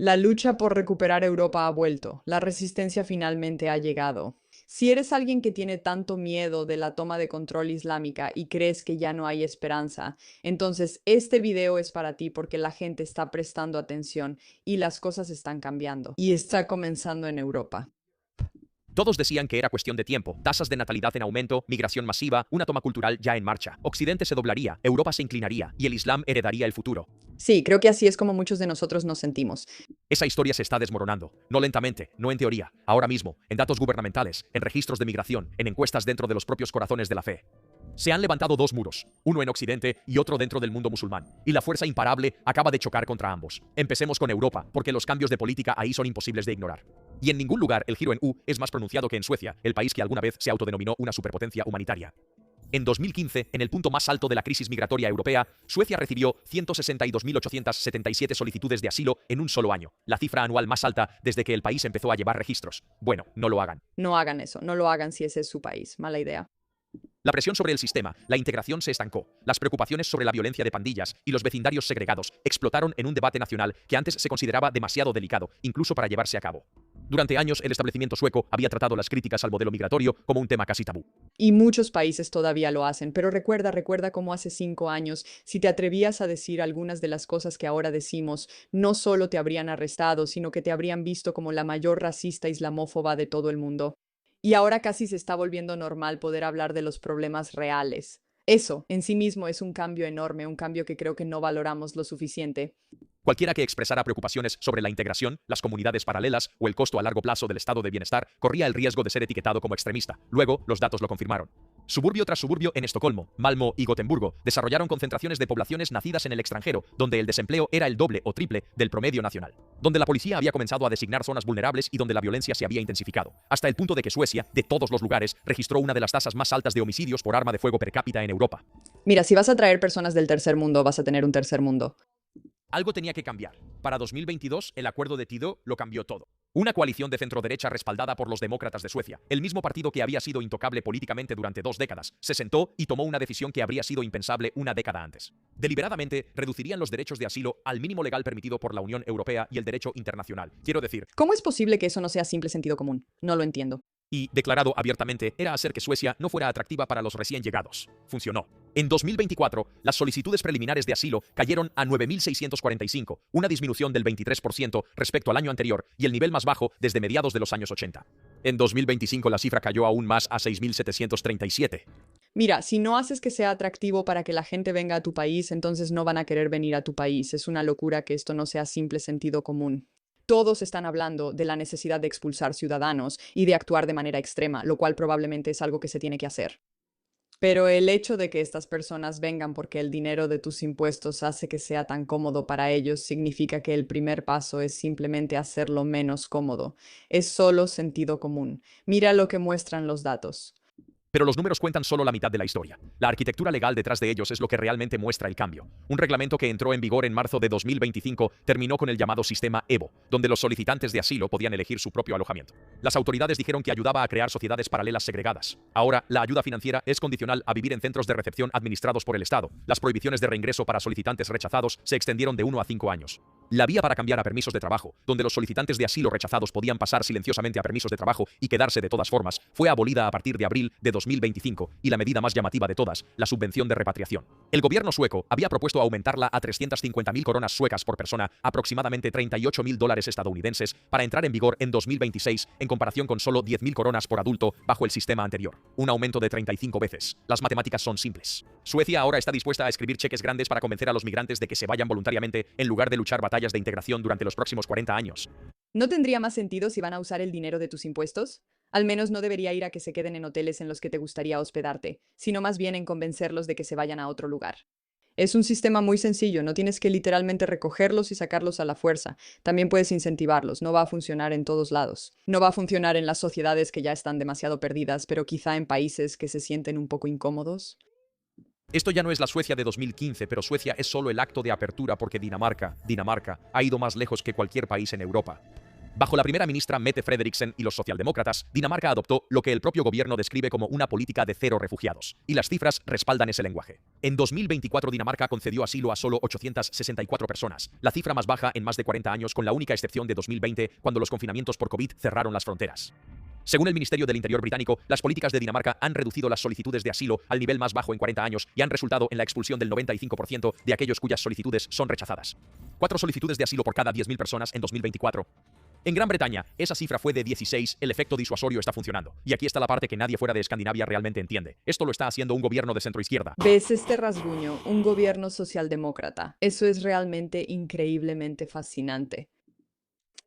La lucha por recuperar Europa ha vuelto. La resistencia finalmente ha llegado. Si eres alguien que tiene tanto miedo de la toma de control islámica y crees que ya no hay esperanza, entonces este video es para ti porque la gente está prestando atención y las cosas están cambiando. Y está comenzando en Europa. Todos decían que era cuestión de tiempo, tasas de natalidad en aumento, migración masiva, una toma cultural ya en marcha. Occidente se doblaría, Europa se inclinaría y el Islam heredaría el futuro. Sí, creo que así es como muchos de nosotros nos sentimos. Esa historia se está desmoronando, no lentamente, no en teoría, ahora mismo, en datos gubernamentales, en registros de migración, en encuestas dentro de los propios corazones de la fe. Se han levantado dos muros, uno en Occidente y otro dentro del mundo musulmán, y la fuerza imparable acaba de chocar contra ambos. Empecemos con Europa, porque los cambios de política ahí son imposibles de ignorar. Y en ningún lugar el giro en U es más pronunciado que en Suecia, el país que alguna vez se autodenominó una superpotencia humanitaria. En 2015, en el punto más alto de la crisis migratoria europea, Suecia recibió 162.877 solicitudes de asilo en un solo año, la cifra anual más alta desde que el país empezó a llevar registros. Bueno, no lo hagan. No hagan eso, no lo hagan si ese es su país. Mala idea. La presión sobre el sistema, la integración se estancó. Las preocupaciones sobre la violencia de pandillas y los vecindarios segregados explotaron en un debate nacional que antes se consideraba demasiado delicado, incluso para llevarse a cabo. Durante años, el establecimiento sueco había tratado las críticas al modelo migratorio como un tema casi tabú. Y muchos países todavía lo hacen, pero recuerda cómo hace 5 años, si te atrevías a decir algunas de las cosas que ahora decimos, no solo te habrían arrestado, sino que te habrían visto como la mayor racista islamófoba de todo el mundo. Y ahora casi se está volviendo normal poder hablar de los problemas reales. Eso, en sí mismo, es un cambio enorme, un cambio que creo que no valoramos lo suficiente. Cualquiera que expresara preocupaciones sobre la integración, las comunidades paralelas o el costo a largo plazo del estado de bienestar corría el riesgo de ser etiquetado como extremista. Luego, los datos lo confirmaron. Suburbio tras suburbio en Estocolmo, Malmö y Gotemburgo desarrollaron concentraciones de poblaciones nacidas en el extranjero, donde el desempleo era el doble o triple del promedio nacional, donde la policía había comenzado a designar zonas vulnerables y donde la violencia se había intensificado, hasta el punto de que Suecia, de todos los lugares, registró una de las tasas más altas de homicidios por arma de fuego per cápita en Europa. Mira, si vas a traer personas del tercer mundo, vas a tener un tercer mundo. Algo tenía que cambiar. Para 2022, el acuerdo de Tidö lo cambió todo. Una coalición de centroderecha respaldada por los demócratas de Suecia, el mismo partido que había sido intocable políticamente durante 2 décadas, se sentó y tomó una decisión que habría sido impensable una década antes. Deliberadamente, reducirían los derechos de asilo al mínimo legal permitido por la Unión Europea y el derecho internacional. Quiero decir, ¿Cómo es posible que eso no sea simple sentido común? No lo entiendo. y declarado abiertamente, era hacer que Suecia no fuera atractiva para los recién llegados. Funcionó. En 2024, las solicitudes preliminares de asilo cayeron a 9.645, una disminución del 23% respecto al año anterior y el nivel más bajo desde mediados de los años 80. En 2025 la cifra cayó aún más a 6.737. Mira, si no haces que sea atractivo para que la gente venga a tu país, entonces no van a querer venir a tu país. Es una locura que esto no sea simple sentido común. Todos están hablando de la necesidad de expulsar ciudadanos y de actuar de manera extrema, lo cual probablemente es algo que se tiene que hacer. Pero el hecho de que estas personas vengan porque el dinero de tus impuestos hace que sea tan cómodo para ellos significa que el primer paso es simplemente hacerlo menos cómodo. Es solo sentido común. Mira lo que muestran los datos. Pero los números cuentan solo la mitad de la historia. La arquitectura legal detrás de ellos es lo que realmente muestra el cambio. Un reglamento que entró en vigor en marzo de 2025 terminó con el llamado sistema EVO, donde los solicitantes de asilo podían elegir su propio alojamiento. Las autoridades dijeron que ayudaba a crear sociedades paralelas segregadas. Ahora, la ayuda financiera es condicional a vivir en centros de recepción administrados por el Estado. Las prohibiciones de reingreso para solicitantes rechazados se extendieron de 1 a 5 años. La vía para cambiar a permisos de trabajo, donde los solicitantes de asilo rechazados podían pasar silenciosamente a permisos de trabajo y quedarse de todas formas, fue abolida a partir de abril de 2025, y la medida más llamativa de todas, la subvención de repatriación. El gobierno sueco había propuesto aumentarla a 350.000 coronas suecas por persona, aproximadamente $38.000 estadounidenses, para entrar en vigor en 2026, en comparación con solo 10.000 coronas por adulto bajo el sistema anterior. Un aumento de 35 veces. Las matemáticas son simples. Suecia ahora está dispuesta a escribir cheques grandes para convencer a los migrantes de que se vayan voluntariamente en lugar de luchar batallas de integración durante los próximos 40 años. ¿No tendría más sentido si van a usar el dinero de tus impuestos? Al menos no debería ir a que se queden en hoteles en los que te gustaría hospedarte, sino más bien en convencerlos de que se vayan a otro lugar. Es un sistema muy sencillo, no tienes que literalmente recogerlos y sacarlos a la fuerza. También puedes incentivarlos, no va a funcionar en todos lados. No va a funcionar en las sociedades que ya están demasiado perdidas, pero quizá en países que se sienten un poco incómodos. Esto ya no es la Suecia de 2015, pero Suecia es solo el acto de apertura porque Dinamarca ha ido más lejos que cualquier país en Europa. Bajo la primera ministra Mette Frederiksen y los socialdemócratas, Dinamarca adoptó lo que el propio gobierno describe como una política de cero refugiados. Y las cifras respaldan ese lenguaje. En 2024, Dinamarca concedió asilo a solo 864 personas, la cifra más baja en más de 40 años, con la única excepción de 2020, cuando los confinamientos por COVID cerraron las fronteras. Según el Ministerio del Interior británico, las políticas de Dinamarca han reducido las solicitudes de asilo al nivel más bajo en 40 años y han resultado en la expulsión del 95% de aquellos cuyas solicitudes son rechazadas. 4 solicitudes de asilo por cada 10.000 personas en 2024. En Gran Bretaña, esa cifra fue de 16, el efecto disuasorio está funcionando. Y aquí está la parte que nadie fuera de Escandinavia realmente entiende. Esto lo está haciendo un gobierno de centroizquierda. ¿Ves este rasguño? Un gobierno socialdemócrata. Eso es realmente increíblemente fascinante.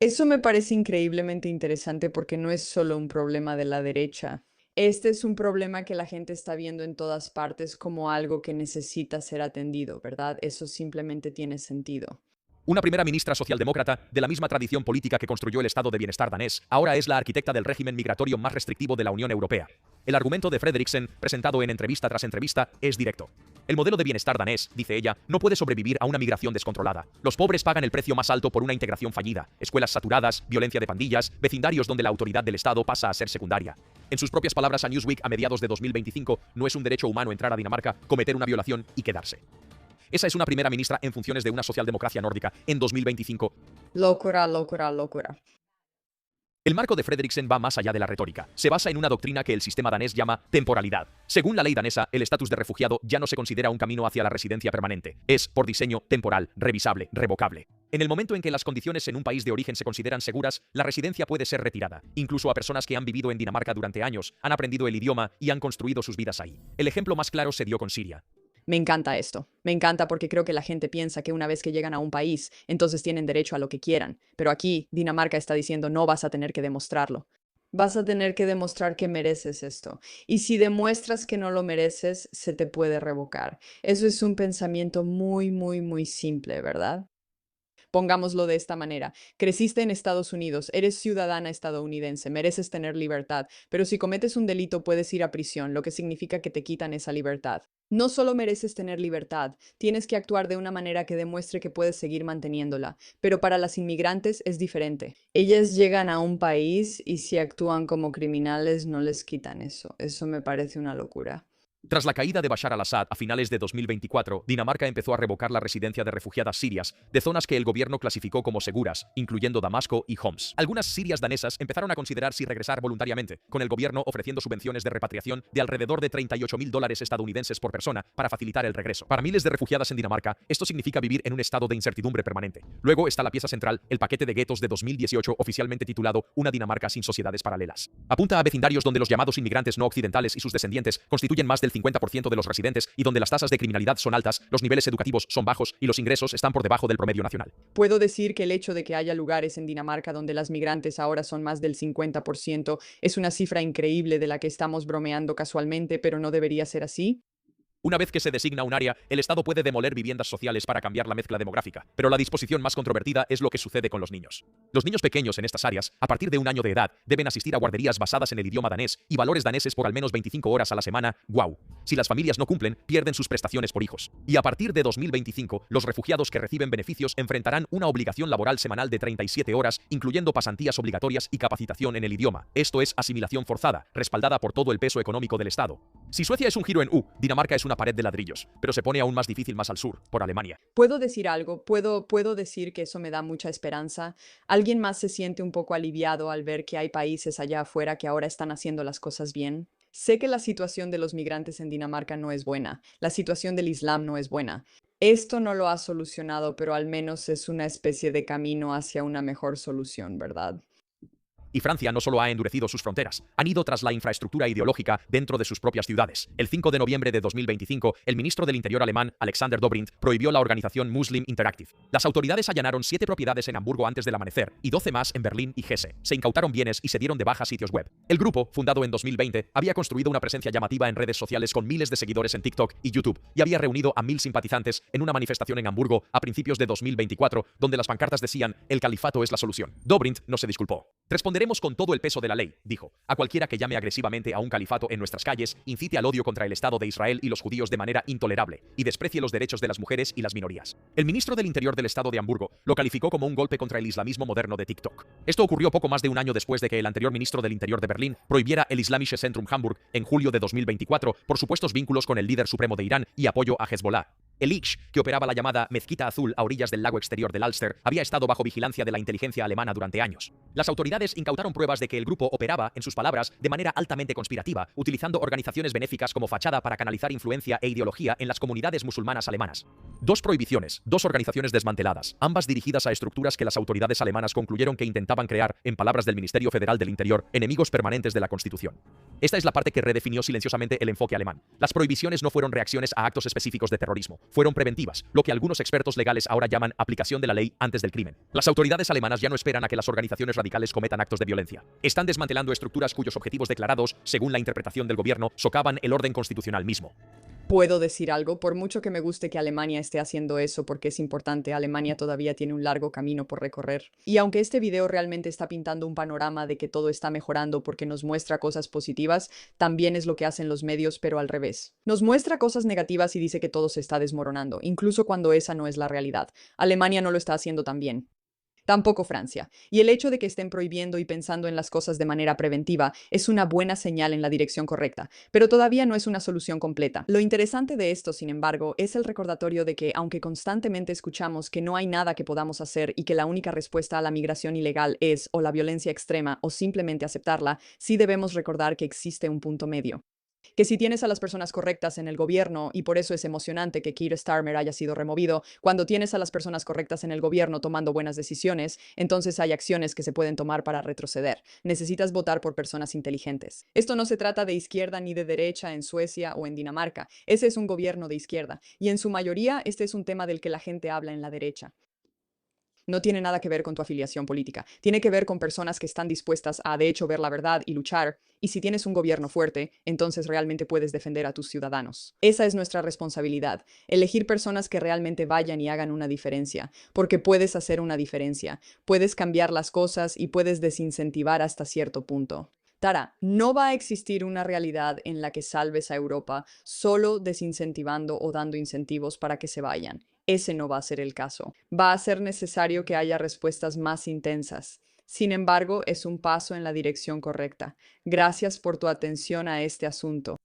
Eso me parece increíblemente interesante porque no es solo un problema de la derecha. Este es un problema que la gente está viendo en todas partes como algo que necesita ser atendido, ¿verdad? Eso simplemente tiene sentido. Una primera ministra socialdemócrata, de la misma tradición política que construyó el estado de bienestar danés, ahora es la arquitecta del régimen migratorio más restrictivo de la Unión Europea. El argumento de Frederiksen, presentado en entrevista tras entrevista, es directo. El modelo de bienestar danés, dice ella, no puede sobrevivir a una migración descontrolada. Los pobres pagan el precio más alto por una integración fallida, escuelas saturadas, violencia de pandillas, vecindarios donde la autoridad del Estado pasa a ser secundaria. En sus propias palabras a Newsweek a mediados de 2025, no es un derecho humano entrar a Dinamarca, cometer una violación y quedarse. Esa es una primera ministra en funciones de una socialdemocracia nórdica en 2025. Locura, locura, locura. El marco de Frederiksen va más allá de la retórica. Se basa en una doctrina que el sistema danés llama temporalidad. Según la ley danesa, el estatus de refugiado ya no se considera un camino hacia la residencia permanente. Es, por diseño, temporal, revisable, revocable. En el momento en que las condiciones en un país de origen se consideran seguras, la residencia puede ser retirada, incluso a personas que han vivido en Dinamarca durante años, han aprendido el idioma y han construido sus vidas ahí. El ejemplo más claro se dio con Siria. Me encanta esto. Me encanta porque creo que la gente piensa que una vez que llegan a un país, entonces tienen derecho a lo que quieran. Pero aquí, Dinamarca está diciendo, no vas a tener que demostrarlo. Vas a tener que demostrar que mereces esto. Y si demuestras que no lo mereces, se te puede revocar. Eso es un pensamiento muy, muy, muy simple, ¿verdad? Pongámoslo de esta manera. Creciste en Estados Unidos, eres ciudadana estadounidense, mereces tener libertad, pero si cometes un delito puedes ir a prisión, lo que significa que te quitan esa libertad. No solo mereces tener libertad, tienes que actuar de una manera que demuestre que puedes seguir manteniéndola, pero para las inmigrantes es diferente. Ellas llegan a un país y si actúan como criminales no les quitan eso. Eso me parece una locura. Tras la caída de Bashar al-Assad a finales de 2024, Dinamarca empezó a revocar la residencia de refugiadas sirias de zonas que el gobierno clasificó como seguras, incluyendo Damasco y Homs. Algunas sirias danesas empezaron a considerar si regresar voluntariamente, con el gobierno ofreciendo subvenciones de repatriación de alrededor de $38.000 estadounidenses por persona para facilitar el regreso. Para miles de refugiadas en Dinamarca, esto significa vivir en un estado de incertidumbre permanente. Luego está la pieza central, el paquete de guetos de 2018, oficialmente titulado Una Dinamarca sin sociedades paralelas. Apunta a vecindarios donde los llamados inmigrantes no occidentales y sus descendientes constituyen más del 50% de los residentes y donde las tasas de criminalidad son altas, los niveles educativos son bajos y los ingresos están por debajo del promedio nacional. Puedo decir que el hecho de que haya lugares en Dinamarca donde las migrantes ahora son más del 50% es una cifra increíble de la que estamos bromeando casualmente, pero no debería ser así. Una vez que se designa un área, el Estado puede demoler viviendas sociales para cambiar la mezcla demográfica, pero la disposición más controvertida es lo que sucede con los niños. Los niños pequeños en estas áreas, a partir de 1 año de edad, deben asistir a guarderías basadas en el idioma danés y valores daneses por al menos 25 horas a la semana. ¡Guau! Si las familias no cumplen, pierden sus prestaciones por hijos. Y a partir de 2025, los refugiados que reciben beneficios enfrentarán una obligación laboral semanal de 37 horas, incluyendo pasantías obligatorias y capacitación en el idioma. Esto es asimilación forzada, respaldada por todo el peso económico del Estado. Si Suecia es un giro en U, Dinamarca es una pared de ladrillos, pero se pone aún más difícil más al sur, por Alemania. ¿Puedo decir algo? ¿Puedo decir que eso me da mucha esperanza? ¿Alguien más se siente un poco aliviado al ver que hay países allá afuera que ahora están haciendo las cosas bien? Sé que la situación de los migrantes en Dinamarca no es buena, la situación del Islam no es buena. Esto no lo ha solucionado, pero al menos es una especie de camino hacia una mejor solución, ¿verdad? Y Francia no solo ha endurecido sus fronteras, han ido tras la infraestructura ideológica dentro de sus propias ciudades. El 5 de noviembre de 2025, el ministro del Interior alemán, Alexander Dobrindt, prohibió la organización Muslim Interactive. Las autoridades allanaron 7 propiedades en Hamburgo antes del amanecer y 12 más en Berlín y Hesse. Se incautaron bienes y se dieron de baja sitios web. El grupo, fundado en 2020, había construido una presencia llamativa en redes sociales con miles de seguidores en TikTok y YouTube y había reunido a 1.000 simpatizantes en una manifestación en Hamburgo a principios de 2024, donde las pancartas decían «El califato es la solución». Dobrindt no se disculpó. Responderé Responderemos con todo el peso de la ley, dijo, a cualquiera que llame agresivamente a un califato en nuestras calles, incite al odio contra el Estado de Israel y los judíos de manera intolerable, y desprecie los derechos de las mujeres y las minorías. El ministro del Interior del Estado de Hamburgo lo calificó como un golpe contra el islamismo moderno de TikTok. Esto ocurrió poco más de un año después de que el anterior ministro del Interior de Berlín prohibiera el Islamische Zentrum Hamburg en julio de 2024 por supuestos vínculos con el líder supremo de Irán y apoyo a Hezbollah. El ICH, que operaba la llamada Mezquita Azul a orillas del lago exterior del Ulster, había estado bajo vigilancia de la inteligencia alemana durante años. Las autoridades incautaron pruebas de que el grupo operaba, en sus palabras, de manera altamente conspirativa, utilizando organizaciones benéficas como fachada para canalizar influencia e ideología en las comunidades musulmanas alemanas. Dos prohibiciones, dos organizaciones desmanteladas, ambas dirigidas a estructuras que las autoridades alemanas concluyeron que intentaban crear, en palabras del Ministerio Federal del Interior, enemigos permanentes de la Constitución. Esta es la parte que redefinió silenciosamente el enfoque alemán. Las prohibiciones no fueron reacciones a actos específicos de terrorismo, fueron preventivas, lo que algunos expertos legales ahora llaman aplicación de la ley antes del crimen. Las autoridades alemanas ya no esperan a que las organizaciones radicales cometan actos de violencia. Están desmantelando estructuras cuyos objetivos declarados, según la interpretación del gobierno, socavan el orden constitucional mismo. Puedo decir algo, por mucho que me guste que Alemania esté haciendo eso porque es importante, Alemania todavía tiene un largo camino por recorrer. Y aunque este video realmente está pintando un panorama de que todo está mejorando porque nos muestra cosas positivas, también es lo que hacen los medios, pero al revés. Nos muestra cosas negativas y dice que todo se está desmoronando, incluso cuando esa no es la realidad. Alemania no lo está haciendo tan bien. Tampoco Francia. Y el hecho de que estén prohibiendo y pensando en las cosas de manera preventiva es una buena señal en la dirección correcta, pero todavía no es una solución completa. Lo interesante de esto, sin embargo, es el recordatorio de que, aunque constantemente escuchamos que no hay nada que podamos hacer y que la única respuesta a la migración ilegal es o la violencia extrema o simplemente aceptarla, sí debemos recordar que existe un punto medio. Que si tienes a las personas correctas en el gobierno, y por eso es emocionante que Keir Starmer haya sido removido, cuando tienes a las personas correctas en el gobierno tomando buenas decisiones, entonces hay acciones que se pueden tomar para retroceder. Necesitas votar por personas inteligentes. Esto no se trata de izquierda ni de derecha en Suecia o en Dinamarca. Ese es un gobierno de izquierda, y en su mayoría este es un tema del que la gente habla en la derecha. No tiene nada que ver con tu afiliación política. Tiene que ver con personas que están dispuestas a, de hecho, ver la verdad y luchar. Y si tienes un gobierno fuerte, entonces realmente puedes defender a tus ciudadanos. Esa es nuestra responsabilidad. Elegir personas que realmente vayan y hagan una diferencia. Porque puedes hacer una diferencia. Puedes cambiar las cosas y puedes desincentivar hasta cierto punto. Tara, no va a existir una realidad en la que salves a Europa solo desincentivando o dando incentivos para que se vayan. Ese no va a ser el caso. Va a ser necesario que haya respuestas más intensas. Sin embargo, es un paso en la dirección correcta. Gracias por tu atención a este asunto.